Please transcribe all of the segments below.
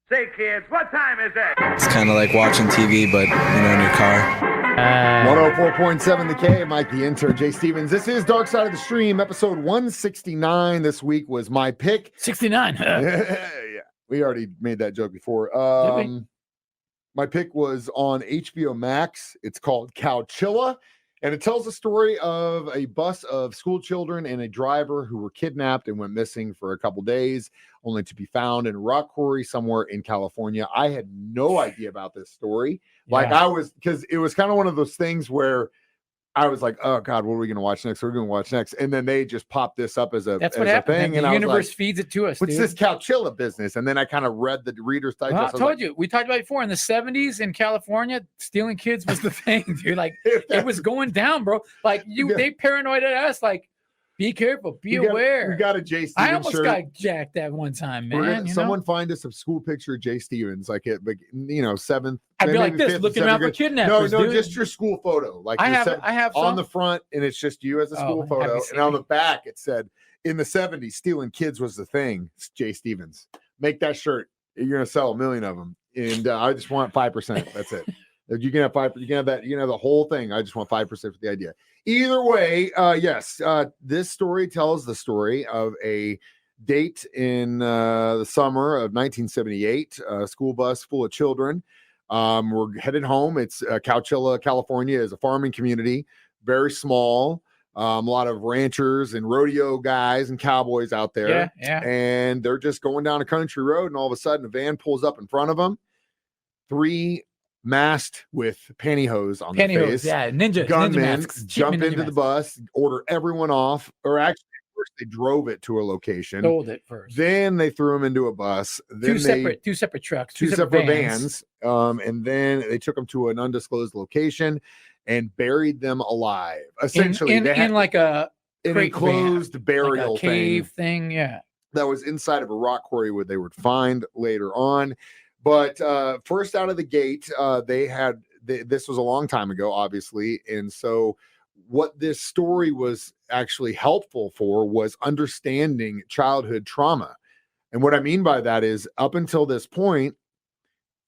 Say, kids, what time is it? It's kind of like watching TV, but, in your car. 104.7 The K, Mike the Intern, Jay Stevens. This is Dark Side of the Stream, episode 169. This week was my pick. 69. Yeah, we already made that joke before. My pick was on HBO Max. It's called Cowchilla, and it tells the story of a bus of school children and a driver who were kidnapped and went missing for a couple days, only to be found in a rock quarry somewhere in California. I had no idea about this story. Because it was kind of one of those things where I was like, oh God, what are we going to watch next? We're going to watch next. And then they just popped this up as a thing. The universe feeds it to us. What's this Cowchilla business? And then I kind of read the Reader's Digest. Well, I told you, we talked about it before in the 70s in California, stealing kids was the thing, dude. Like it was going down, bro. Like they paranoid at us, like, be careful, be aware. We got a Jay Stevens I almost shirt. got jacked that one time, man. Someone find us a school picture of Jay Stevens, like it, seventh. I'd be like this, looking around for kidnappers. No, just your school photo. Like I have on the front, and it's just you as a school photo, and on the back it said, "In the '70s, stealing kids was the thing." It's Jay Stevens. Make that shirt. You're gonna sell 1 million of them, and I just want 5%. That's it. You can have 5%. You can have that. You can have the whole thing. I just want 5% for the idea. Either way, yes. This story tells the story of a date in the summer of 1978. A school bus full of children. We're headed home. It's Cowchilla, California, is a farming community, very small. A lot of ranchers and rodeo guys and cowboys out there. Yeah. And they're just going down a country road, and all of a sudden, a van pulls up in front of them. 3 masked with pantyhose on their face. Yeah, gunmen ninja jump into the bus, order everyone off, or actually first they drove it to a location. Sold it first. Then they threw them into a bus. Then two separate trucks, two separate vans. And then they took them to an undisclosed location and buried them alive. Essentially, in like an enclosed burial like a cave thing. Yeah, that was inside of a rock quarry where they would find later on. But first out of the gate, this was a long time ago, obviously. And so what this story was actually helpful for was understanding childhood trauma. And what I mean by that is up until this point,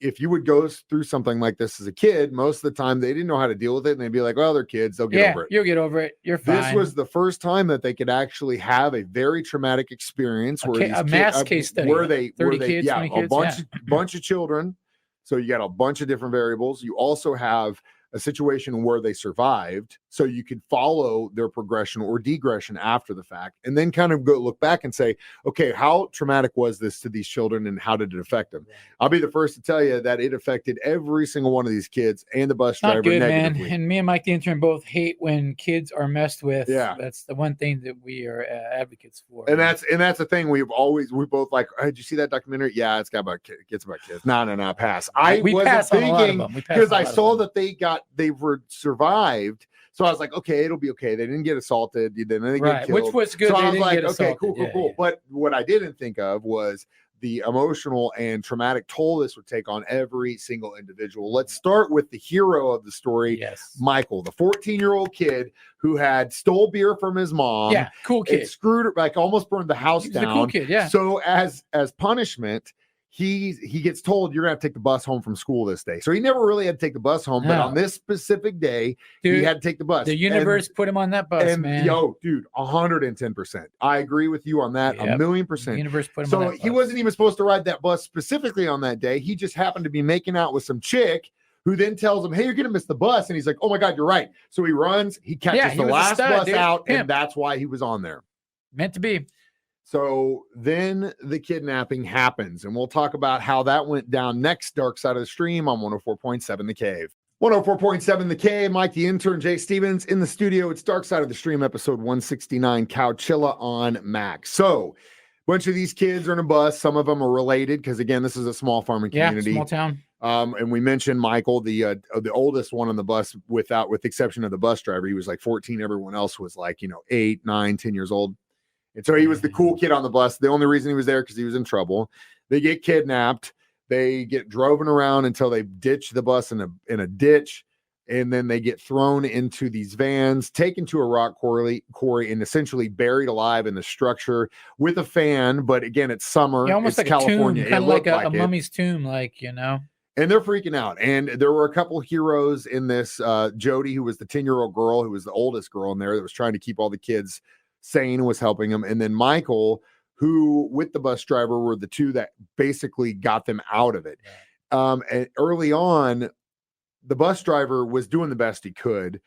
if you would go through something like this as a kid, most of the time they didn't know how to deal with it. And they'd be like, well, they're kids. They'll get over it. You'll get over it. You're fine. This was the first time that they could actually have a very traumatic experience a mass case study where they, 30 kids, 20 kids, bunch of children. So you got a bunch of different variables. You also have a situation where they survived, so you could follow their progression or degression after the fact, and then kind of go look back and say, okay, how traumatic was this to these children and how did it affect them? I'll be the first to tell you that it affected every single one of these kids and the bus driver negatively. Man. And me and Mike the Intern both hate when kids are messed with. Yeah, that's the one thing that we are advocates for. And that's the thing we both like. Oh, did you see that documentary? Yeah, it's about kids. No, pass. We wasn't thinking because I saw that they were survived. So I was like, okay, it'll be okay. They didn't get assaulted. Then they get killed. Which was good. So I was like, okay, cool. Yeah. But what I didn't think of was the emotional and traumatic toll this would take on every single individual. Let's start with the hero of the story, Michael, the 14-year-old kid who had stole beer from his mom. Yeah, cool kid. Screwed her, like almost burned the house down. A cool kid, yeah. So as punishment, he gets told you're gonna have to take the bus home from school this day. So he never really had to take the bus home, but on this specific day, he had to take the bus. The universe put him on that bus, man. Yo, dude, 110%. I agree with you on that. 1,000,000%. The universe put him on that bus. So he wasn't even supposed to ride that bus specifically on that day. He just happened to be making out with some chick who then tells him, hey, you're gonna miss the bus. And he's like, oh my God, you're right. So he runs, he catches the last bus out, and that's why he was on there. Meant to be. So then the kidnapping happens, and we'll talk about how that went down next. Dark Side of the Stream on 104.7 The Cave. 104.7 The Cave, Mike the Intern, Jay Stevens in the studio. It's Dark Side of the Stream, episode 169, Cowchilla on Max. So a bunch of these kids are in a bus. Some of them are related because, again, this is a small farming community. Small town. And we mentioned Michael, the oldest one on the bus, with the exception of the bus driver. He was like 14. Everyone else was like, 8, 9, 10 years old. And so he was the cool kid on the bus. The only reason he was there because he was in trouble. They get kidnapped. They get driven around until they ditch the bus in a ditch. and then they get thrown into these vans, taken to a rock quarry, and essentially buried alive in the structure with a fan. But again, it's summer. Yeah, almost it's like California. a tomb, kind of like a it. mummy's tomb, And they're freaking out. And there were a couple heroes in this. Jody, who was the 10-year-old girl, who was the oldest girl in there that was trying to keep all the kids sane, was helping them. And then Michael, who with the bus driver were the two that basically got them out of it. And early on, the bus driver was doing the best he could,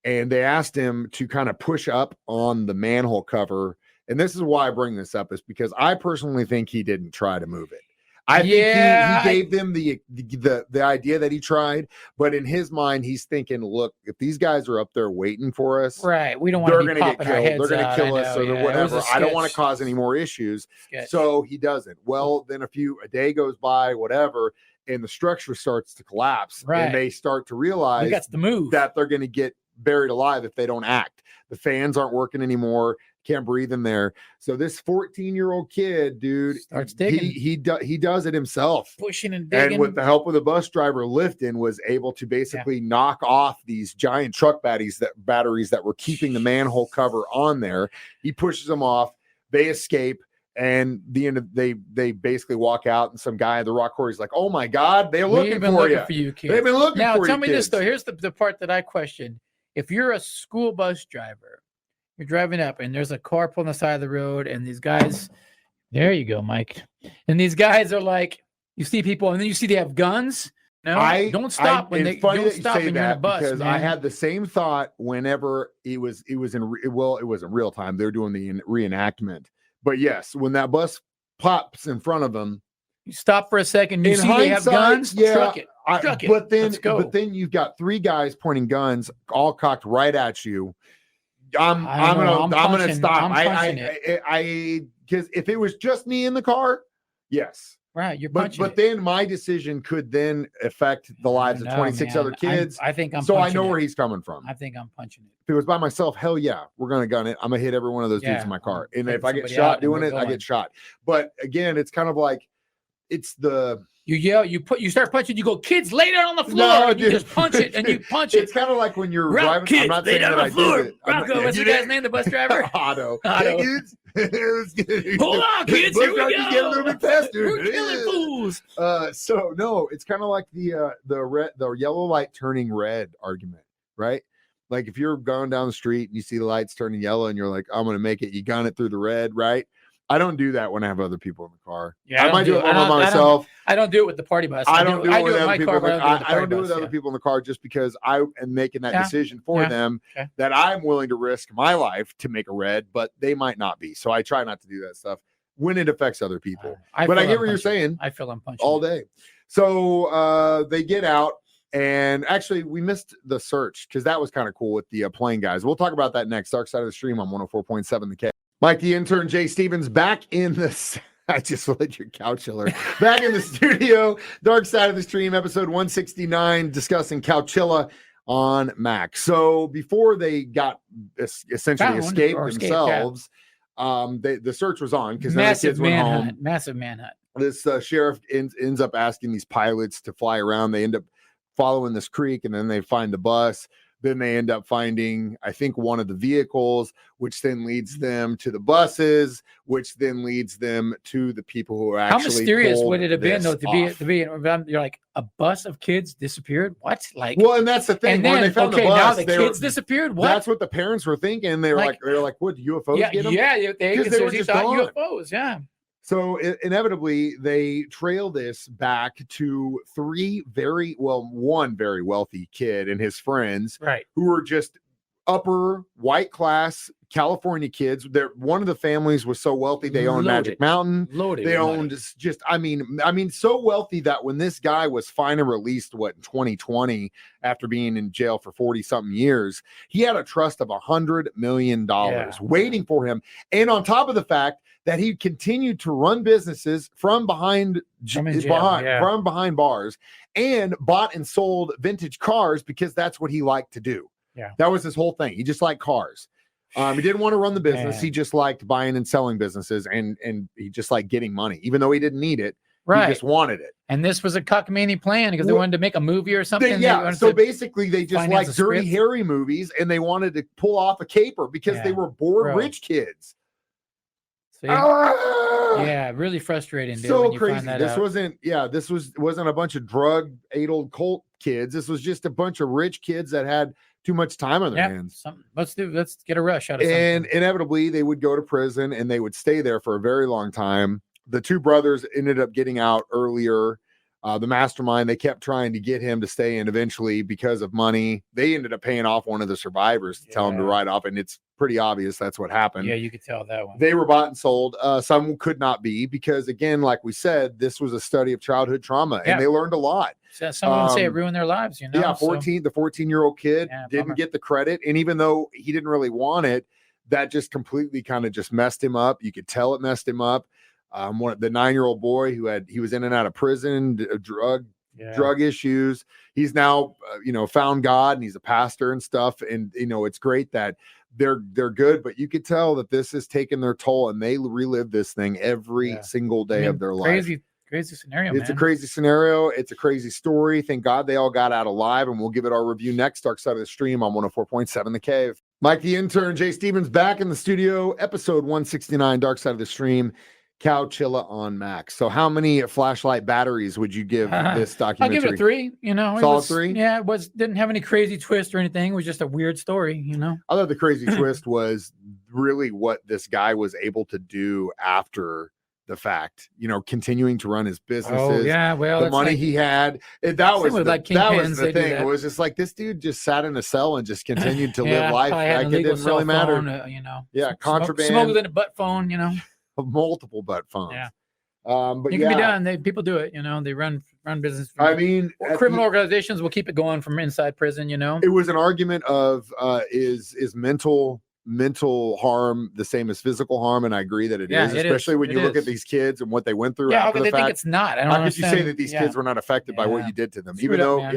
and they asked him to kind of push up on the manhole cover. And this is why I bring this up, is because I personally think he didn't try to move it. I think he gave them the idea that he tried, but in his mind, he's thinking, look, if these guys are up there waiting for us, right? We don't want to be popping our heads They're going to kill us or whatever. I don't want to cause any more issues. So he doesn't. Well, then a day goes by, whatever, and the structure starts to collapse, and they start to realize that they're going to get buried alive if they don't act. The fans aren't working anymore. Can't breathe in there. So this 14-year-old kid, dude, starts digging. He does it himself, pushing and digging, and with the help of the bus driver lifting, was able to basically knock off these giant truck batteries that were keeping the manhole cover on there. He pushes them off. They escape. And they basically walk out, and some guy at the rock quarry is like, "Oh my God, they're looking for you, kids. They've been looking for you." Now, tell me this though. Here's the part that I question: if you're a school bus driver, you're driving up, and there's a car pulling on the side of the road, and these guys, there you go, Mike, and these guys are like, you see people, and then you see they have guns. No, don't stop when they don't stop when you're in a bus. Because I had the same thought whenever it wasn't real time. They're doing the reenactment. But yes, when that bus pops in front of them, you stop for a second. You see they have guns. Truck it. But then you've got three guys pointing guns, all cocked right at you. I'm gonna stop. Because if it was just me in the car, yes. Right, you're punching. But then my decision could then affect the lives of 26 other kids. I think I'm. So I know where he's coming from. I think I'm punching it. If it was by myself, hell yeah, we're gonna gun it. I'm gonna hit every one of those dudes in my car, and if I get shot doing it, I get shot. But again, it's kind of like it's the. You yell, you start punching, you go, kids, lay down on the floor, and you just punch it, and you punch it. It's kind of like when you're driving. Kids, I'm not lay saying down that on the floor. Rocco, what's the guy's it. name, the bus driver? Otto. Otto. Hey, kids. Hold on, kids, here we go. Get a little bit faster. We're killing fools. So no, it's kind of like the yellow light turning red argument, right? Like if you're going down the street and you see the lights turning yellow and you're like, I'm gonna make it, you gun it through the red, right? I don't do that when I have other people in the car. Yeah, I might do it by myself. I don't do it with the party bus. I don't do it with other people. I don't do it with other people in the car just because I am making that decision for them that I'm willing to risk my life to make a red, but they might not be. So I try not to do that stuff when it affects other people. But I get what you're saying. I feel I'm punching all day. So they get out. And actually, we missed the search because that was kind of cool with the plane guys. We'll talk about that next. Dark Side of the Stream on 104.7 The K. Mike, the intern, Jay Stevens, back in the... I just let your Cowchilla. Back in the studio. Dark Side of the Stream, episode 169, discussing Cowchilla on Mac. So before they got essentially escaped themselves, the search was on because the kids went home. Massive manhunt. This sheriff ends up asking these pilots to fly around. They end up following this creek, and then they find the bus. Then they end up finding, I think, one of the vehicles, which then leads them to the buses, which then leads them to the people who are actually. How mysterious would it have been, though, to be? You're like, a bus of kids disappeared. What? Like, well, and that's the thing. And then, when they found the bus, now the kids disappeared. What? That's what the parents were thinking. They were like, what? UFOs get them? Yeah, they were just UFOs. Yeah. So inevitably, they trail this back to one very wealthy kid and his friends, right, who were just upper white class California kids. One of the families was so wealthy they owned Magic Mountain. They owned so wealthy that when this guy was finally released, in 2020, after being in jail for 40-something years, he had a trust of $100 million waiting for him. And on top of the fact that he continued to run businesses from behind bars and bought and sold vintage cars because that's what he liked to do. Yeah, that was his whole thing. He just liked cars. He didn't want to run the business. He just liked buying and selling businesses, and he just liked getting money, even though he didn't need it. Right. He just wanted it. And this was a cockamamie plan because they wanted to make a movie or something. So basically they just like Dirty script. Harry movies, and they wanted to pull off a caper because they were bored rich kids. Yeah, really frustrating. Dude, so when you crazy. Find that this out. wasn't a bunch of drug-addled cult kids. This was just a bunch of rich kids that had too much time on their hands. Let's get a rush out of and something. Inevitably they would go to prison and they would stay there for a very long time. The two brothers ended up getting out earlier. The mastermind, they kept trying to get him to stay in. Eventually, because of money, they ended up paying off one of the survivors to tell him to ride off, and it's pretty obvious that's what happened. Yeah, you could tell that one. They were bought and sold. Some could not be, because again, like we said, this was a study of childhood trauma, and they learned a lot. Some would say it ruined their lives, the 14-year-old kid didn't get the credit, and even though he didn't really want it, that just completely kind of just messed him up. You could tell it messed him up. The 9-year-old boy he was in and out of prison, drug issues. He's now, found God, and he's a pastor and stuff. And, it's great that they're good, but you could tell that this has taken their toll, and they relive this thing every single day of their life. Crazy scenario. It's a crazy scenario. It's a crazy story. Thank God they all got out alive, and we'll give it our review next. Dark Side of the Stream on 104.7 The Cave. Mike the Intern, Jay Stevens back in the studio, episode 169, Dark Side of the Stream. Cowchilla on Max. So how many flashlight batteries would you give this documentary? I'll give it a 3. Solid 3. Yeah, it didn't have any crazy twist or anything. It was just a weird story. I thought the crazy twist was really what this guy was able to do after the fact. Continuing to run his businesses. Oh yeah, well, the money he had. That was the thing. It was just like this dude just sat in a cell and just continued to live life. Like it didn't really matter. Contraband. Smuggled in a butt phone. Multiple butt phones. Yeah. But it can be done. People do it. They run business. Criminal organizations will keep it going from inside prison. It was an argument of is mental harm the same as physical harm, and I agree that it is, especially when you look at these kids and what they went through. How could they think it's not? How could you say that these kids were not affected by what you did to them, even though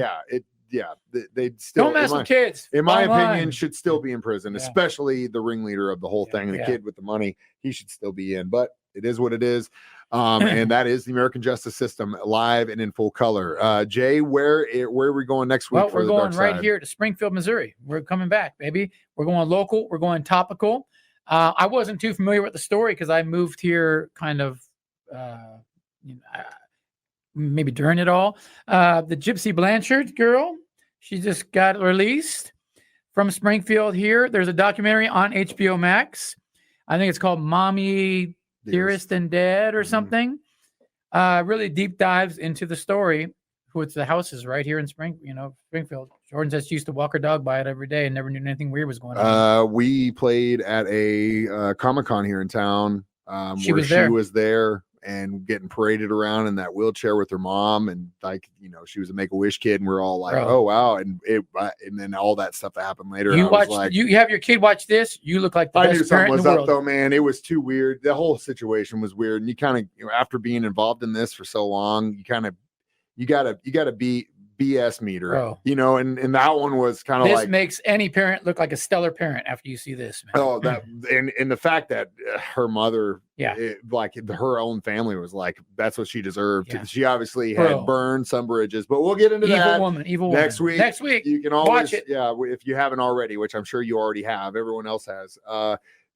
they still don't mess with kids. In my opinion, should still be in prison, especially the ringleader of the whole thing, the kid with the money. He should still be in, but it is what it is. And that is the American justice system, live and in full color. Jay, where are we going next week? Well, we're going right here to Springfield, Missouri. We're coming back, baby. We're going local. We're going topical. I wasn't too familiar with the story because I moved here kind of maybe during it all. The Gypsy Blanchard girl, she just got released from Springfield here. There's a documentary on HBO Max. I think it's called Mommy Dearest and Dead or something. Really deep dives into the story. The house is right here in Springfield. Jordan says she used to walk her dog by it every day and never knew anything weird was going on. We played at a Comic-Con here in town. She was there and getting paraded around in that wheelchair with her mom, and she was a Make-A-Wish kid, and we're all like, oh wow, and then all that stuff that happened later. You have your kid watch this. You look like the best I knew something was up though, man. It was too weird. The whole situation was weird, and you kind of after being involved in this for so long, you gotta be BS meter, and that one was kind of this makes any parent look like a stellar parent after you see this, man. Oh, that and the fact that her mother, her own family was like, that's what she deserved. Yeah. She obviously had burned some bridges, but we'll get into evil next woman. week. Next week, you can always watch it. Yeah, if you haven't already, which I'm sure you already have. Everyone else has.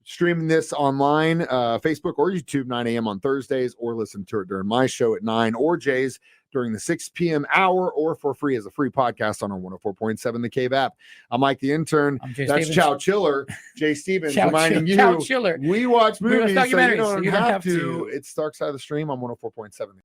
Streaming this online, Facebook or YouTube, 9 a.m. on Thursdays, or listen to it during my show at 9 or Jay's during the 6 p.m. hour, or for free as a free podcast on our 104.7 The Cave app. I'm Mike the Intern. That's Cowchilla. Jay Stevens reminding you, we watch movies, so you don't have to. It's Dark Side of the Stream on 104.7.